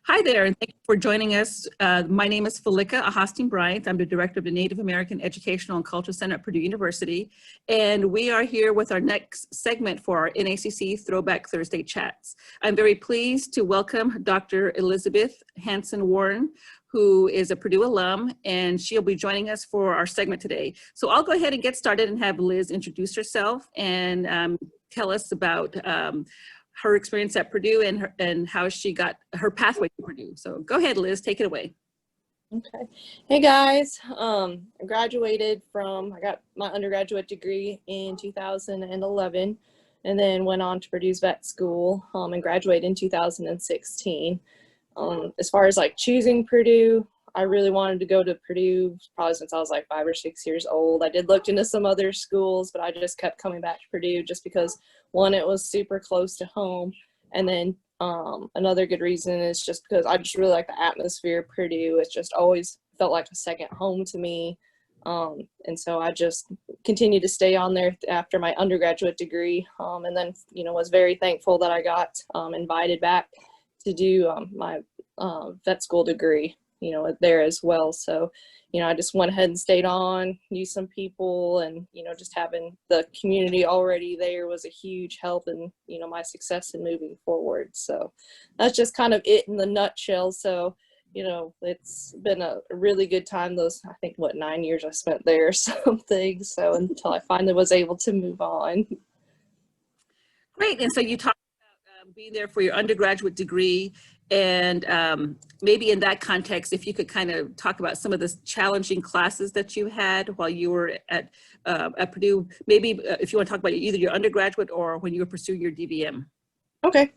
Hi there, and thank you for joining us. My name is Felika Ahostin Bryant. I'm the director of the Native American Educational and Cultural Center at Purdue University, and we are here with our next segment for our NAECC Throwback Thursday chats. I'm very pleased to welcome Dr. Elizabeth Hansen Warren, who is a Purdue alum, and she'll be joining us for our segment today. So I'll go ahead and get started and have Liz introduce herself and tell us about her experience at Purdue and how she got her pathway to Purdue. So go ahead, Liz, take it away. Okay. Hey guys, I got my undergraduate degree in 2011 and then went on to Purdue's vet school and graduated in 2016. As far as like choosing Purdue, I really wanted to go to Purdue probably since I was like 5 or 6 years old. I did look into some other schools, but I just kept coming back to Purdue just because, one, it was super close to home, and then another good reason is just because I just really like the atmosphere of Purdue. It's just always felt like a second home to me, and so I just continued to stay on there after my undergraduate degree, and then was very thankful that I got invited back to do my vet school degree there as well. So I just went ahead and stayed on, knew some people, and just having the community already there was a huge help in my success in moving forward. So that's just kind of it in the nutshell. So it's been a really good time, those I think 9 years I spent there or something, so until I finally was able to move on. Great. And so you talked about being there for your undergraduate degree, and maybe in that context, if you could kind of talk about some of the challenging classes that you had while you were at Purdue, maybe if you want to talk about either your undergraduate or when you were pursuing your DVM. Okay.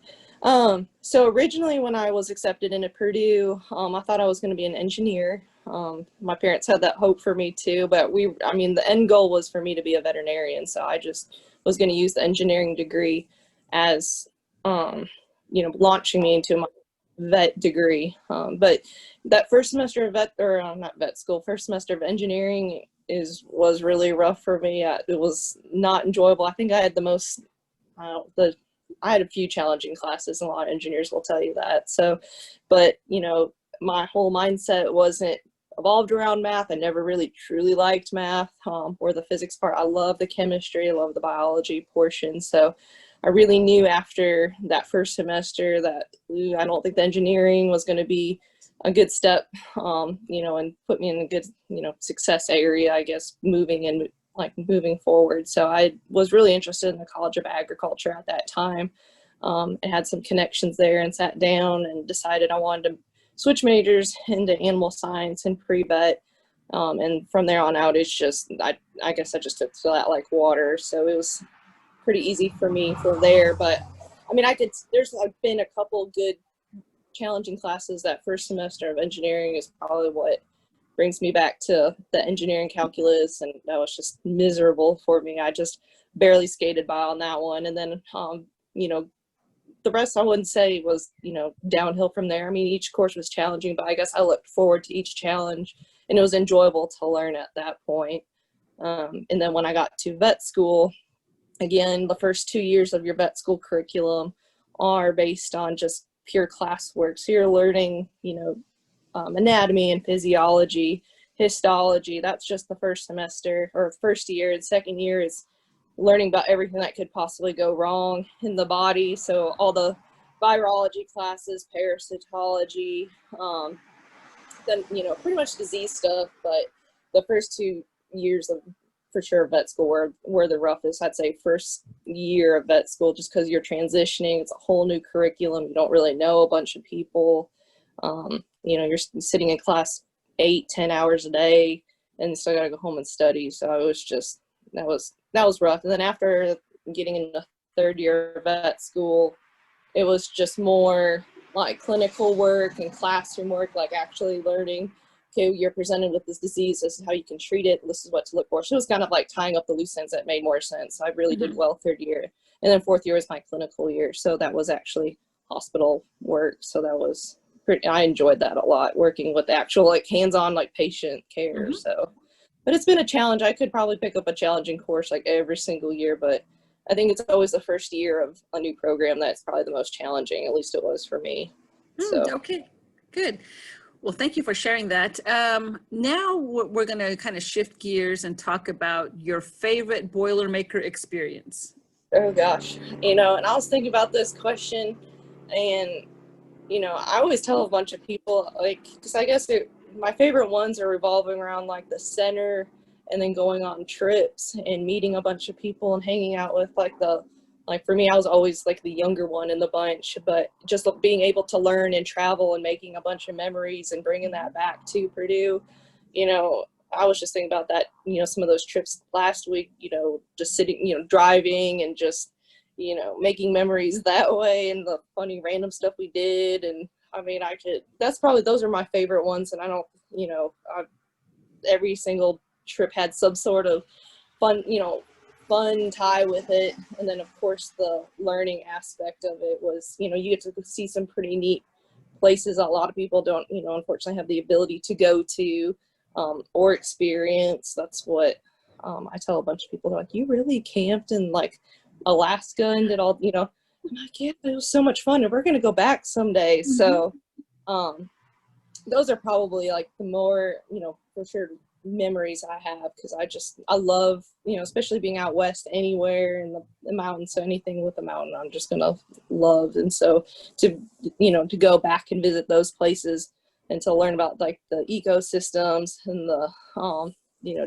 So originally when I was accepted into Purdue, I thought I was going to be an engineer. My parents had that hope for me too, but the end goal was for me to be a veterinarian. So I just was going to use the engineering degree as, launching me into my vet degree. But that first semester of first semester of engineering was really rough for me. It was not enjoyable. I think I had I had a few challenging classes, and a lot of engineers will tell you that. So, but my whole mindset wasn't evolved around math. I never really truly liked math or the physics part. I love the chemistry, I love the biology portion. So I really knew after that first semester that I don't think the engineering was going to be a good step, and put me in a good, success area, I guess, moving forward. So I was really interested in the College of Agriculture at that time, and had some connections there, and sat down and decided I wanted to switch majors into animal science and pre-vet. And from there on out, it's just, I guess I just took to that like water. So it was pretty easy for me from there. But there's been a couple good challenging classes. That first semester of engineering is probably what brings me back to the engineering calculus, and that was just miserable for me. I just barely skated by on that one. And then the rest I wouldn't say was downhill from there. Each course was challenging, but I guess I looked forward to each challenge, and it was enjoyable to learn at that point. And then when I got to vet school, again, the first 2 years of your vet school curriculum are based on just pure classwork. So you're learning, anatomy and physiology, histology. That's just the first semester or first year. And second year is learning about everything that could possibly go wrong in the body. So all the virology classes, parasitology, then, pretty much disease stuff. But the first 2 years of, for sure, vet school were the roughest. I'd say first year of vet school, just because you're transitioning. It's a whole new curriculum. You don't really know a bunch of people. You're sitting in class 8-10 hours a day, and still gotta go home and study. So it was just, that was rough. And then after getting into third year of vet school, it was just more like clinical work and classroom work, like actually learning, okay, you're presented with this disease, this is how you can treat it, this is what to look for. So it was kind of like tying up the loose ends that made more sense. I really did well third year. And then fourth year was my clinical year. So that was actually hospital work. So that was I enjoyed that a lot, working with actual like hands-on like patient care. So, but it's been a challenge. I could probably pick up a challenging course like every single year, but I think it's always the first year of a new program that's probably the most challenging. At least it was for me. So Okay. Good. Well, thank you for sharing that. Now we're going to kind of shift gears and talk about your favorite Boilermaker experience. Oh gosh, and I was thinking about this question, and I always tell a bunch of people, like, because I guess my favorite ones are revolving around like the center, and then going on trips and meeting a bunch of people and hanging out with like for me, I was always like the younger one in the bunch, but just being able to learn and travel and making a bunch of memories and bringing that back to Purdue, I was just thinking about that, some of those trips last week, just sitting, driving and just, making memories that way, and the funny random stuff we did. And I mean, those are my favorite ones. And I don't, every single trip had some sort of fun tie with it. And then of course the learning aspect of it was, you get to see some pretty neat places a lot of people don't, unfortunately have the ability to go to, or experience. That's what I tell a bunch of people. They're like, you really camped in like Alaska and did all, I'm like, yeah, it was so much fun and we're going to go back someday. Mm-hmm. So those are probably like the more, for sure memories I have, because I love, especially being out west anywhere in the mountains. So anything with a mountain, I'm just going to love. And so to go back and visit those places and to learn about like the ecosystems and the,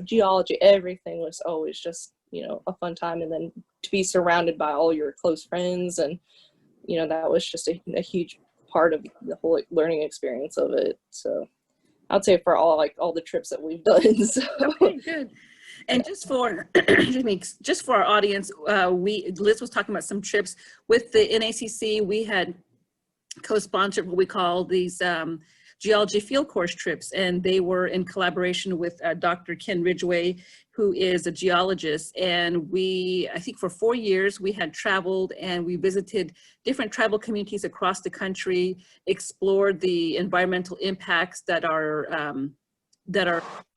geology, everything was always just, a fun time. And then to be surrounded by all your close friends, and, that was just a huge part of the whole learning experience of it. So I'd say for all the trips that we've done. So. Okay, good. And just for just for our audience, Liz was talking about some trips with the NAECC. We had co-sponsored what we call these geology field course trips, and they were in collaboration with Dr. Ken Ridgway, who is a geologist. And I think for 4 years, we had traveled and we visited different tribal communities across the country, explored the environmental impacts that are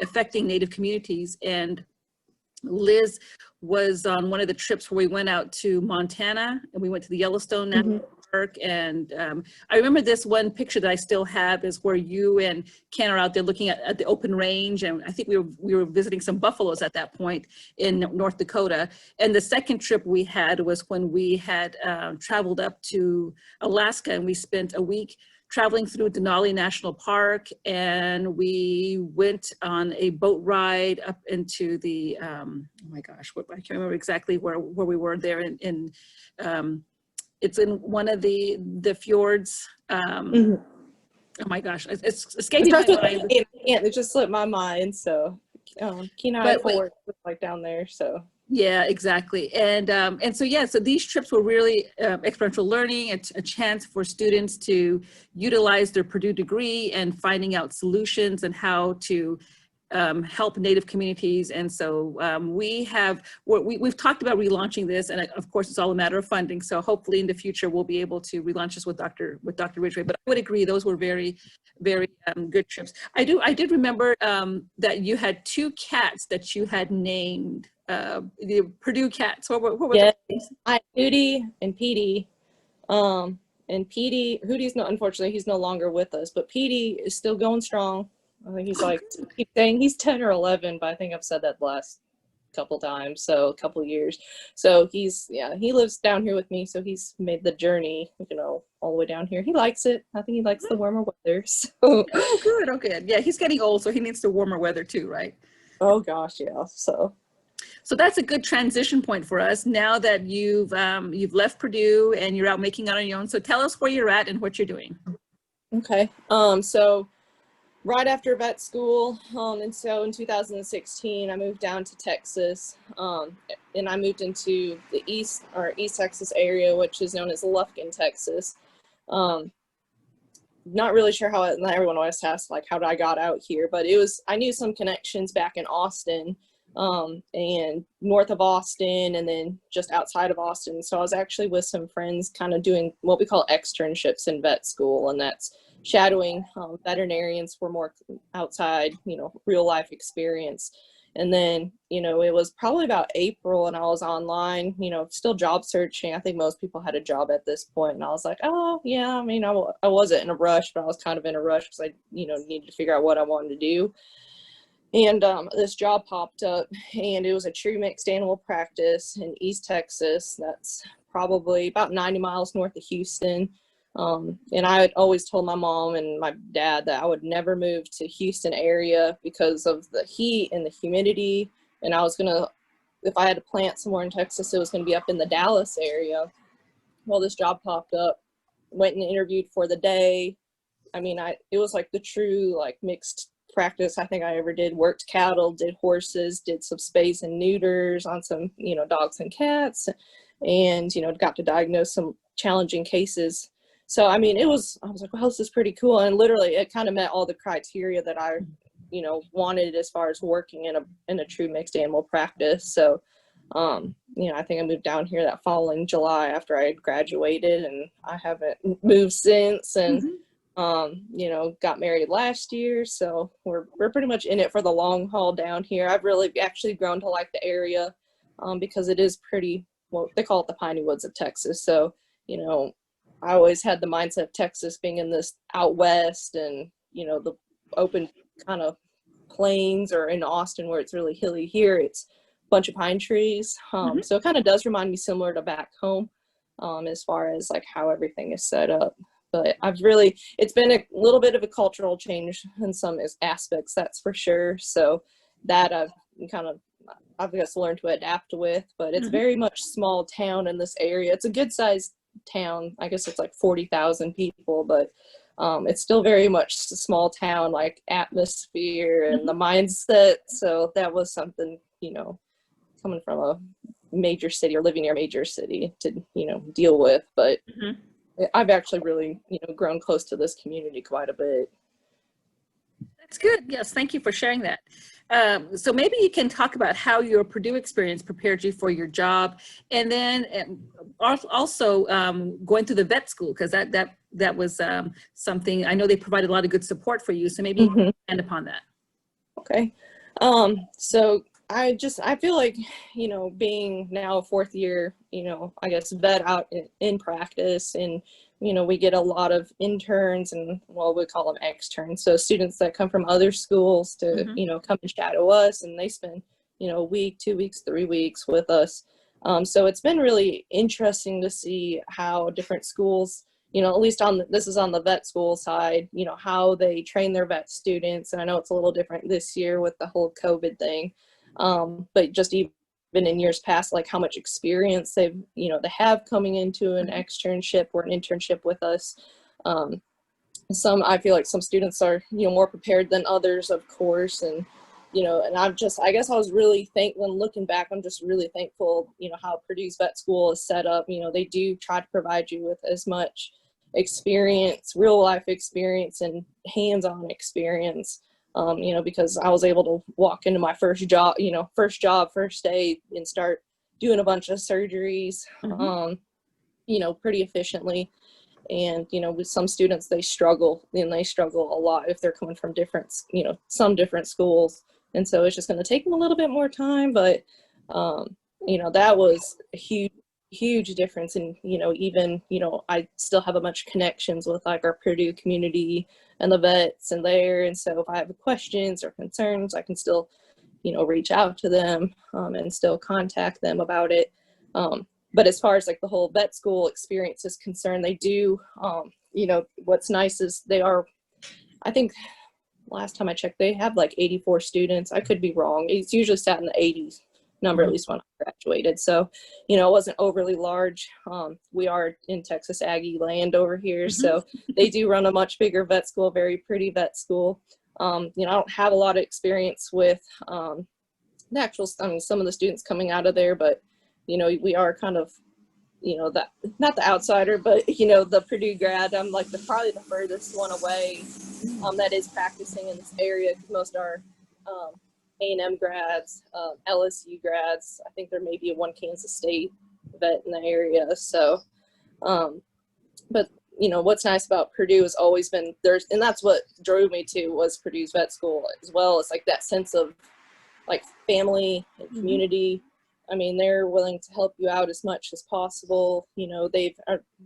affecting Native communities. And Liz was on one of the trips where we went out to Montana and we went to the Yellowstone National Park. And I remember this one picture that I still have is where you and Ken are out there looking at the open range. And I think we were visiting some buffaloes at that point in North Dakota. And the second trip we had was when we had traveled up to Alaska, and we spent a week traveling through Denali National Park, and we went on a boat ride up into the, oh my gosh, I can't remember exactly where we were there it's in one of the fjords. Oh my gosh, it's escaping my mind. It just slipped my mind, so Kenai Fort was like down there, so. Yeah, exactly. And so these trips were really experiential learning, a chance for students to utilize their Purdue degree and finding out solutions and how to help Native communities. And so we've talked about relaunching this, and of course it's all a matter of funding. So hopefully in the future we'll be able to relaunch this with Dr. Ridgway. But I would agree those were very, very good trips. I did remember that you had 2 cats that you had named. The Purdue cats. What were yeah, I Hootie and Petey. And Petey, Hootie's unfortunately he's no longer with us, but Petey is still going strong. I think he's keep saying he's 10 or 11, but I think I've said that the last couple times, so a couple years. So he lives down here with me, so he's made the journey, all the way down here. He likes it. I think he likes the warmer weather. So. Oh, good. Okay. Yeah, he's getting old, so he needs the warmer weather too, right? Oh gosh, yeah. So that's a good transition point for us now that you've left Purdue and you're out making it on your own. So tell us where you're at and what you're doing. Okay. So right after vet school, and so in 2016, I moved down to Texas, and I moved into the East Texas area, which is known as Lufkin, Texas. Not really sure how not everyone always asks like how I got out here, but I knew some connections back in Austin. And north of Austin, and then just outside of Austin. So I was actually with some friends kind of doing what we call externships in vet school, and that's shadowing veterinarians for more outside, real life experience. And then, it was probably about April and I was online, still job searching. I think most people had a job at this point. And I was like, oh, yeah, I mean, I wasn't in a rush, but I was kind of in a rush because I, needed to figure out what I wanted to do. And this job popped up, and it was a true mixed animal practice in East Texas. That's probably about 90 miles north of Houston. And I had always told my mom and my dad that I would never move to Houston area because of the heat and the humidity. And I was if I had to plant somewhere in Texas, it was going to be up in the Dallas area. Well, this job popped up, went and interviewed for the day. I mean, it was like the true like mixed practice I think I ever did. Worked cattle, did horses, did some spays and neuters on some, dogs and cats, and, got to diagnose some challenging cases. So, I mean, I was like, well, this is pretty cool. And literally it kind of met all the criteria that I, wanted as far as working in a true mixed animal practice. So, I think I moved down here that following July after I had graduated, and I haven't moved since. And, got married last year. So we're pretty much in it for the long haul down here. I've really actually grown to like the area, because it is pretty, well, they call it the piney woods of Texas. So, I always had the mindset of Texas being in this out west and, the open kind of plains, or in Austin where it's really hilly. Here it's a bunch of pine trees. So it kind of does remind me similar to back home, as far as like how everything is set up. But it's been a little bit of a cultural change in some aspects, that's for sure. So that I've just learned to adapt with, but it's very much small town in this area. It's a good sized town. I guess it's like 40,000 people, but it's still very much a small town, like atmosphere and the mindset. So that was something, coming from a major city or living near a major city to, deal with. But I've actually really, grown close to this community quite a bit. That's good. Yes, thank you for sharing that. So maybe you can talk about how your Purdue experience prepared you for your job, and then also going through the vet school, because that was something I know they provided a lot of good support for you. So maybe you can expand upon that. Okay. So I feel like, being now a fourth year, I guess vet out in practice, and, we get a lot of interns and, well, we call them externs. So students that come from other schools to, come and shadow us, and they spend, a week, 2 weeks, 3 weeks with us. So it's been really interesting to see how different schools, at least this is on the vet school side, how they train their vet students. And I know it's a little different this year with the whole COVID thing. But just even in years past, like how much experience they have coming into an externship or an internship with us. I feel like some students are, more prepared than others, of course. And, and I guess I was really when looking back, I'm just really thankful, how Purdue's vet school is set up. They do try to provide you with as much experience, real life experience, and hands-on experience. Because I was able to walk into my first job, first day, and start doing a bunch of surgeries, pretty efficiently. And, with some students, they struggle a lot if they're coming from some different schools. And so it's just going to take them a little bit more time. But, that was a huge difference. And, even, I still have a bunch of connections with like our Purdue community and the vets and there. And so if I have questions or concerns, I can still, reach out to them, and still contact them about it. But as far as like the whole vet school experience is concerned, they do, what's nice is I think last time I checked, they have like 84 students. I could be wrong. It's usually sat in the 80s number, at least when I graduated. So, it wasn't overly large. We are in Texas Aggie land over here. So they do run a much bigger vet school, very pretty vet school. I don't have a lot of experience with the actual, some of the students coming out of there, but, we are kind of, not the outsider, but, the Purdue grad. I'm like probably the furthest one away that is practicing in this area, because most are A&M grads, LSU grads. I think there may be one Kansas State vet in the area. So, but what's nice about Purdue has always been and that's what drove me to was Purdue's vet school as well. It's like that sense of like family and community. I mean, they're willing to help you out as much as possible. You know,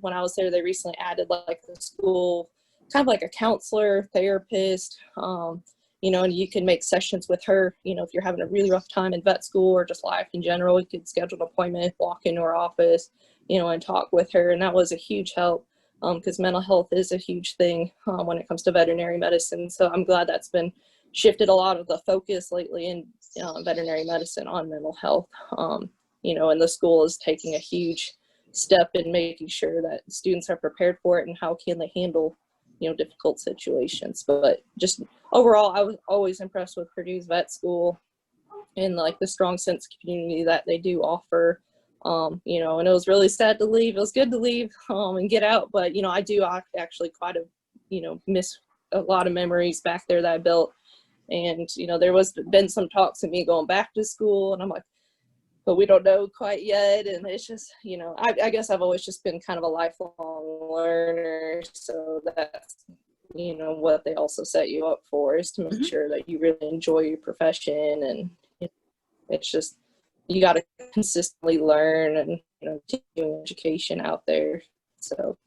when I was there, they recently added like the school, kind of like a counselor, therapist, you know, and you can make sessions with her. You know, if you're having a really rough time in vet school or just life in general, you could schedule an appointment, walk into her office, you know, and talk with her. And that was a huge help, because mental health is a huge thing when it comes to veterinary medicine. So I'm glad that's been shifted a lot of the focus lately in veterinary medicine on mental health. You know, and the school is taking a huge step in making sure that students are prepared for it and how can they handle, you know, difficult situations. But just overall, I was always impressed with Purdue's vet school and like the strong sense of community that they do offer. You know, and it was really sad to leave. It was good to leave and get out, but you know, I do actually quite a, you know, miss a lot of memories back there that I built. And you know, there was been some talks of me going back to school, and I'm like, but we don't know quite yet. And it's just, you know, I guess I've always just been kind of a lifelong learner, so that's, you know, what they also set you up for, is to make sure that you really enjoy your profession. And you know, it's just, you got to consistently learn and, you know, continuing education out there. So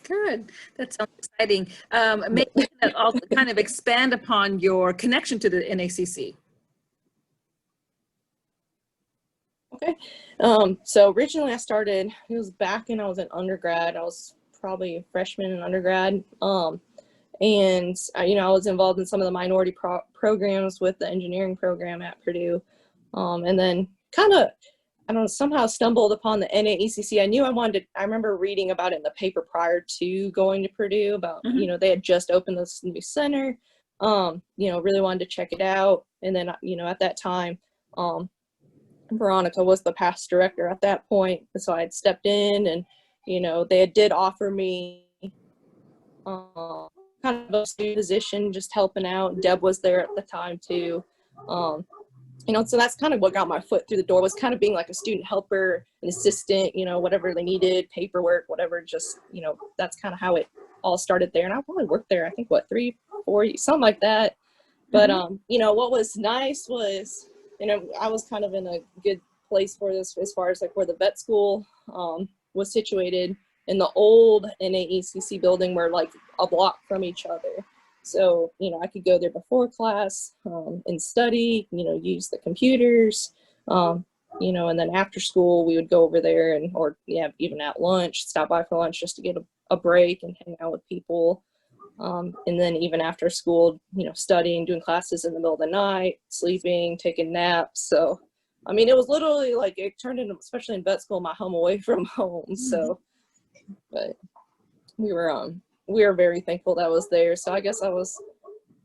good. That sounds exciting. Maybe you can also kind of expand upon your connection to the NACC. Okay. So originally I started, it was back when I was an undergrad. I was probably a freshman in undergrad. And you know, I was involved in some of the minority programs with the engineering program at Purdue. And then kind of, I don't know, somehow stumbled upon the NAECC. I knew I wanted to, I remember reading about it in the paper prior to going to Purdue about, you know, they had just opened this new center, you know, really wanted to check it out. And then, you know, at that time, Veronica was the past director at that point. And so I had stepped in, and, you know, they did offer me kind of a student position, just helping out. Deb was there at the time too. You know, so that's kind of what got my foot through the door, was kind of being like a student helper, an assistant, you know, whatever they needed, paperwork, whatever, just, you know, that's kind of how it all started there. And I probably worked there, I think, what, 3, 4, something like that. But, you know, what was nice was, you know, I was kind of in a good place for this as far as like where the vet school was situated in the old NAECC building. We're like a block from each other. So, you know, I could go there before class and study, you know, use the computers, you know, and then after school we would go over there and, or yeah, even at lunch, stop by for lunch just to get a break and hang out with people. And then even after school, you know, studying, doing classes in the middle of the night, sleeping, taking naps. So, I mean, it was literally like, it turned into, especially in vet school, my home away from home. So, but we were very thankful that I was there. So I guess I was,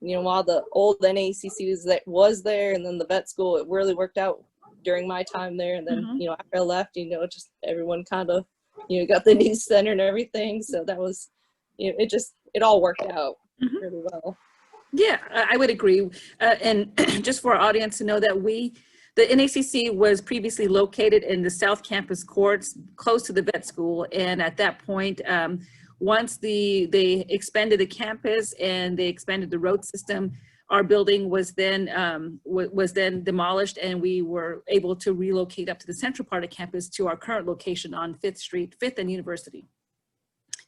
you know, while the old NAECC was there, and then the vet school, it really worked out during my time there. And then, you know, after I left, you know, just everyone kind of, you know, got the new center and everything. So that was, you know, it all worked out really well. Yeah, I would agree. And just for our audience to know that the NACC was previously located in the South Campus courts, close to the vet school. And at that point, once they expanded the campus and they expanded the road system, our building was then demolished, and we were able to relocate up to the central part of campus to our current location on 5th Street, 5th and University.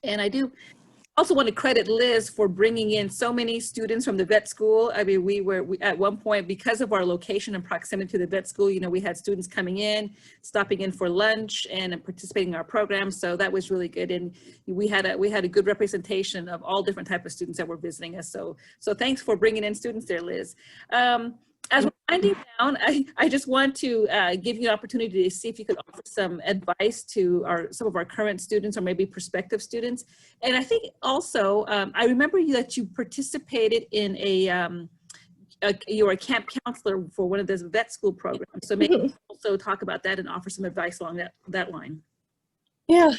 And I do also want to credit Liz for bringing in so many students from the vet school. I mean, we at one point, because of our location and proximity to the vet school, you know, we had students coming in, stopping in for lunch and participating in our program. So that was really good. And we had a good representation of all different types of students that were visiting us. So thanks for bringing in students there, Liz. As we're winding down, I just want to give you an opportunity to see if you could offer some advice to some of our current students or maybe prospective students. And I think also, I remember that you participated in you were a camp counselor for one of those vet school programs. So maybe also talk about that and offer some advice along that line. Yeah,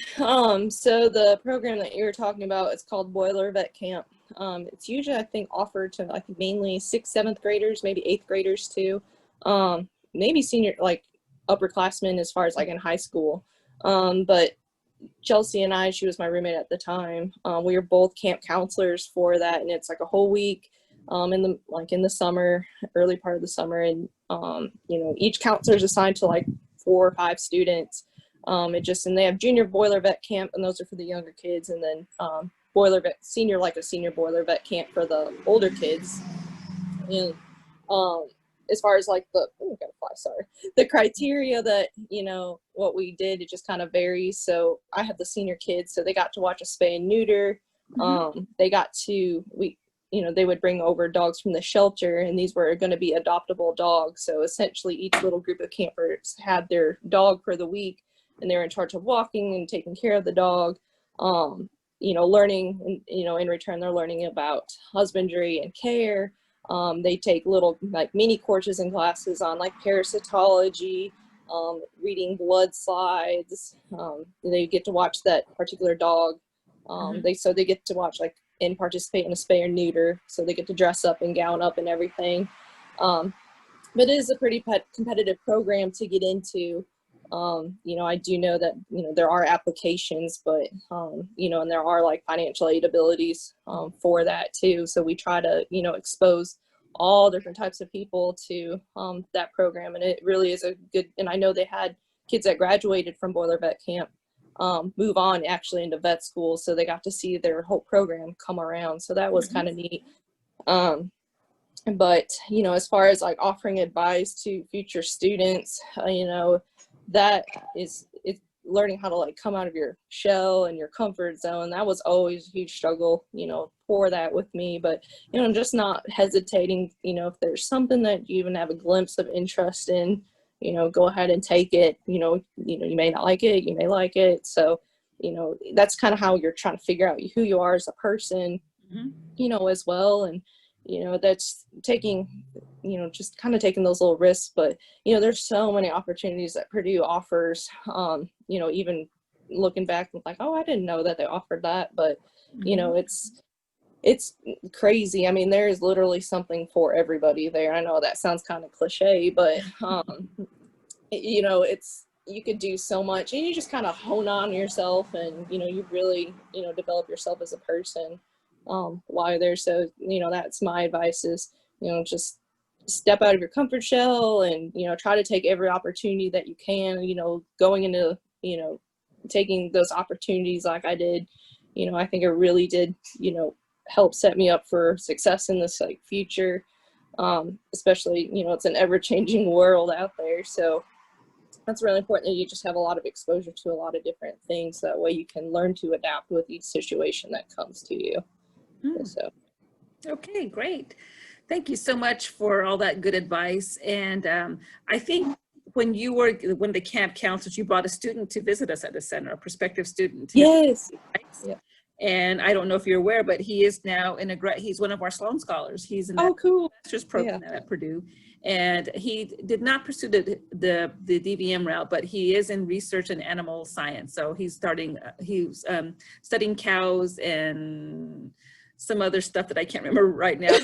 so the program that you were talking about, it's called Boiler Vet Camp. It's usually, I think, offered to, I think, mainly 6th, 7th graders, maybe 8th graders too. Maybe senior, like upperclassmen as far as like in high school. But Chelsea and I, she was my roommate at the time, we were both camp counselors for that, and it's like a whole week. in the summer, early part of the summer, and each counselor is assigned to like 4 or 5 students. And they have junior boiler vet camp, and those are for the younger kids, and then boiler vet senior, like a senior boiler vet camp for the older kids. And as far as like the criteria that what we did, it just kind of varies. So I have the senior kids, so they got to watch a spay and neuter. They got to they would bring over dogs from the shelter, and these were going to be adoptable dogs. So essentially each little group of campers had their dog for the week, and they were in charge of walking and taking care of the dog, learning, and, in return, they're learning about husbandry and care. They take little like mini courses and classes on like parasitology, reading blood slides. They get to watch that particular dog. They get to watch and participate in a spay or neuter. So they get to dress up and gown up and everything. But it is a pretty competitive program to get into. I do know that, there are applications, but, and there are like financial aid abilities for that too. So we try to, expose all different types of people to that program. And it really is a good, and I know they had kids that graduated from Boiler Vet Camp move on actually into vet school. So they got to see their whole program come around. So that was kind of neat. But, as far as like offering advice to future students, that it's learning how to like come out of your shell and your comfort zone. That was always a huge struggle, for that with me, but, just not hesitating, if there's something that you even have a glimpse of interest in, go ahead and take it. You may not like it, you may like it. So, that's kind of how you're trying to figure out who you are as a person, as well. And, that's taking, just kind of taking those little risks. But, there's so many opportunities that Purdue offers, even looking back like, oh, I didn't know that they offered that. But, it's crazy. I mean, there is literally something for everybody there. I know that sounds kind of cliche, but, you could do so much, and you just kind of hone on yourself, and, you really, develop yourself as a person while you're there. So, that's my advice is, just step out of your comfort shell and, try to take every opportunity that you can, going into, taking those opportunities like I did. I think it really did, help set me up for success in this like future, especially, it's an ever-changing world out there. So that's really important that you just have a lot of exposure to a lot of different things. That way you can learn to adapt with each situation that comes to you. So. Okay, great. Thank you so much for all that good advice. And I think when the camp counselors, you brought a student to visit us at the center, a prospective student. Yes. Yeah. And I don't know if you're aware, but he is now he's one of our Sloan Scholars. He's in cool. master's program at Purdue. And he did not pursue the DVM route, but he is in research in animal science. So he's studying cows and some other stuff that I can't remember right now.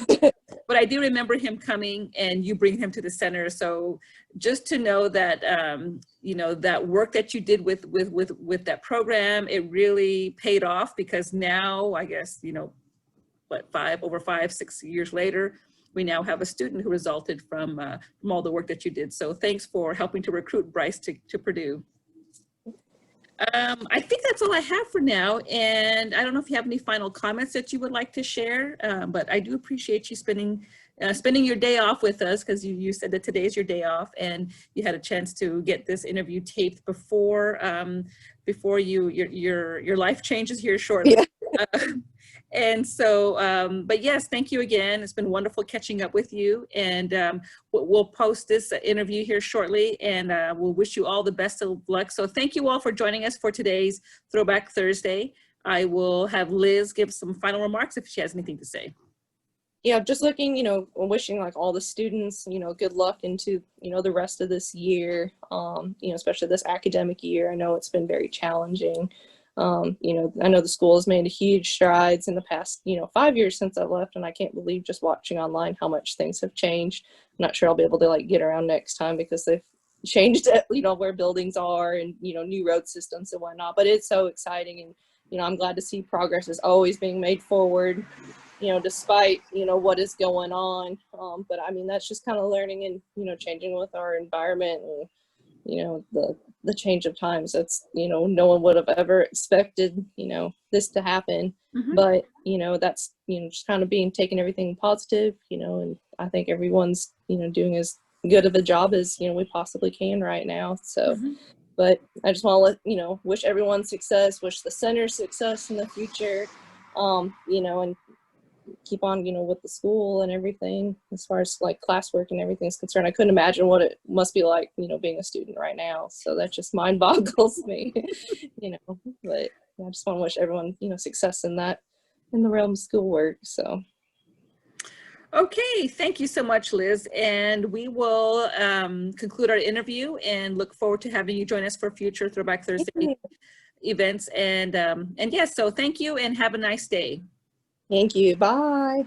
But I do remember him coming and you bring him to the center. So just to know that, that work that you did with that program, it really paid off, because now I guess, over 5-6 years later, we now have a student who resulted from all the work that you did. So thanks for helping to recruit Bryce to Purdue. I think that's all I have for now. And I don't know if you have any final comments that you would like to share, but I do appreciate you spending your day off with us, because you said that today is your day off and you had a chance to get this interview taped before your life changes here shortly. Yeah. And so, but yes, thank you again. It's been wonderful catching up with you, and we'll post this interview here shortly, and we'll wish you all the best of luck. So thank you all for joining us for today's Throwback Thursday. I will have Liz give some final remarks if she has anything to say. Yeah, just looking, wishing like all the students, good luck into, the rest of this year, especially this academic year. I know it's been very challenging. I know the school has made huge strides in the past, 5 years since I left, and I can't believe just watching online how much things have changed. I'm not sure I'll be able to like get around next time, because they've changed, where buildings are and, new road systems and whatnot, but it's so exciting. And, I'm glad to see progress is always being made forward. you know, despite, you know, what is going on. But I mean, that's just kind of learning and, you know, changing with our environment and, you know, the change of times. That's, you know, no one would have ever expected, you know, this to happen. Mhm. But, you know, that's, you know, just kind of taking everything positive, you know, and I think everyone's, you know, doing as good of a job as, you know, we possibly can right now. So, Mhm. but I just want to let, you know, wish everyone success, wish the center success in the future, you know, and keep on, you know, with the school and everything as far as like classwork and everything is concerned. I couldn't imagine what it must be like, you know, being a student right now. So that just mind boggles me, you know, but I just want to wish everyone, you know, success in that, in the realm of schoolwork. So. Okay, thank you so much, Liz. And we will conclude our interview and look forward to having you join us for future Throwback Thursday events. And yes, so thank you and have a nice day. Thank you. Bye.